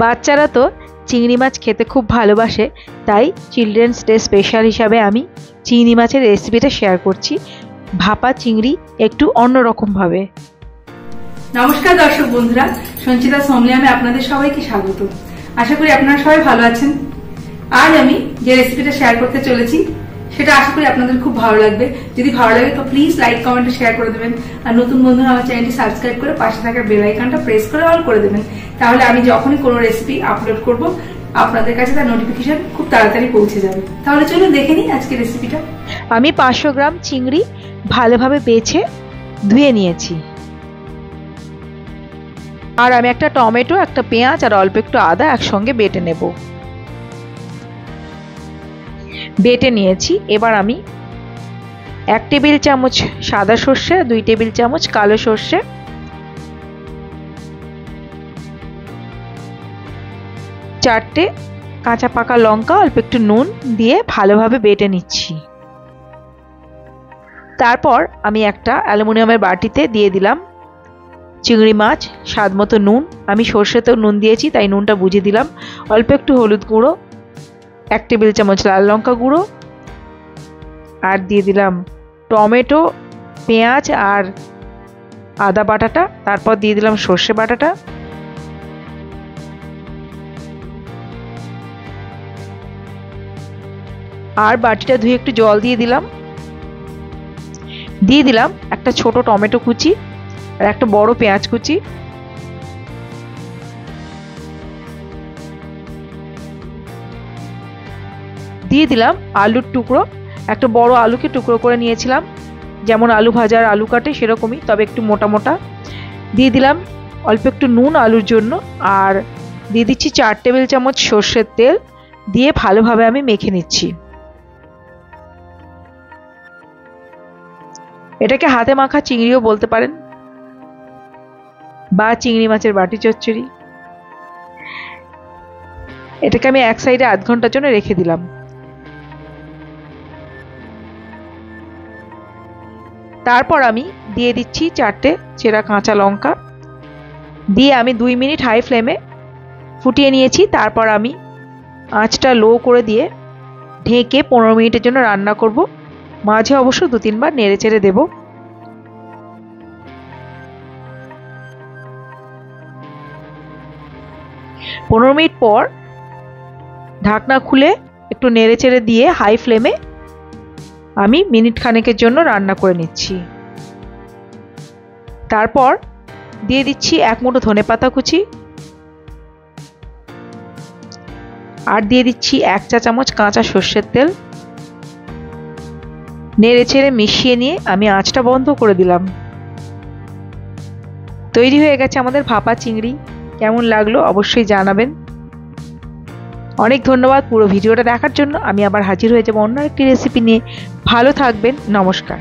বাচ্চারা তো চিংড়ি মাছ খেতে খুব ভালোবাসে, তাই চিলড্রেন্স ডে স্পেশাল হিসাবে আমি চিংড়ি মাছের রেসিপিটা শেয়ার করছি, ভাপা চিংড়ি একটু অন্যরকমভাবে। নমস্কার দর্শক বন্ধুরা, সঞ্চিতা সোমলিয়ামে আপনাদের সবাইকে স্বাগত। আশা করি আপনারা সবাই ভালো আছেন। আজ আমি যে রেসিপিটা শেয়ার করতে চলেছি সেটা আশা করি আপনাদের খুব ভালো লাগবে। যদি ভালো লাগে তো প্লিজ লাইক কমেন্ট শেয়ার করে দেবেন, আর নতুন বন্ধুরা আমার চ্যানেলটি সাবস্ক্রাইব করে পাশে থাকা বেল আইকনটা প্রেস করে অল করে দেবেন। তাহলে আমি যখনই কোনো রেসিপি আপলোড করব আপনাদের কাছে তার নোটিফিকেশন খুব তাড়াতাড়ি পৌঁছে যাবে। তাহলে চলুন দেখে নিই আজকের রেসিপিটা। আমি 500 গ্রাম চিংড়ি ভালোভাবে বেছে ধুয়ে নিয়েছি, আর আমি একটা টমেটো, একটা পেঁয়াজ আর অল্প একটু আদা একসঙ্গে বেটে নিয়েছি। এবার আমি 1 টেবিল চামচ সাদা সর্ষে, 2 টেবিল চামচ কালো সর্ষে, 4টে কাঁচা পাকা লঙ্কা, অল্প একটু নুন দিয়ে ভালোভাবে বেটে নিচ্ছি। তারপর আমি একটা অ্যালুমিনিয়ামের বাটিতে দিয়ে দিলাম চিংড়ি মাছ, স্বাদ মতো নুন, আমি সর্ষেতেও নুন দিয়েছি তাই নুনটা বুঝে দিলাম, অল্প একটু হলুদ গুঁড়ো, 1 টেবিল চামচ লাল লঙ্কা গুঁড়ো, আর দিয়ে দিলাম টমেটো, পেঁয়াজ আর আদা বাটাটা, তারপর দিয়ে দিলাম সর্ষে বাটাটা, আর বাটিটা ধুয়ে একটু জল দিয়ে দিলাম একটা ছোট টমেটো কুচি আর একটা বড় পেঁয়াজ কুচি, দিয়ে দিলাম আলুর টুকরো, একটা বড় আলুকে টুকরো করে নিয়েছিলাম, যেমন আলু ভাজার আলু কাটে সেরকমই, তবে একটু মোটা মোটা। দিয়ে দিলাম অল্প একটু নুন আলুর জন্য, আর দিয়ে দিচ্ছি 4 টেবিল চামচ সর্ষের তেল, দিয়ে ভালোভাবে আমি মেখে নিচ্ছি। এটাকে হাতে মাখা চিংড়িও বলতে পারেন, বা চিংড়ি মাছের বাটি চচ্চড়ি। এটাকে আমি এক সাইডে আধ ঘন্টার জন্য রেখে দিলাম। তারপর আমি দিয়ে দিচ্ছি 4টে চেরা কাঁচা লঙ্কা, দিয়ে আমি 2 মিনিট হাই ফ্লেমে ফুটিয়ে নিয়েছি। তারপর আমি আঁচটা লো করে দিয়ে ঢেকে 15 মিনিটের জন্য রান্না করব, মাঝে অবশ্য 2-3 বার নেড়ে চেড়ে দেব। পনেরো মিনিট পর ঢাকনা খুলে একটু নেড়ে চেড়ে দিয়ে হাই ফ্লেমে আমি মিনিট খানেকের জন্য রান্না করে নিচ্ছি। তারপর দিয়ে দিচ্ছি 1 মুঠো ধনেপাতা কুচি, আর দিয়ে দিচ্ছি 1 চা চামচ কাঁচা সর্ষের তেল, নেড়ে চেড়ে মিশিয়ে নিয়ে আমি আঁচটা বন্ধ করে দিলাম। তৈরি হয়ে গেছে আমাদের ভাপা চিংড়ি। কেমন লাগলো অবশ্যই জানাবেন। অনেক ধন্যবাদ পুরো ভিডিওটা দেখার জন্য। আমি আবার হাজির হয়ে যাব অন্য একটি রেসিপি নিয়ে। ভালো থাকবেন, নমস্কার।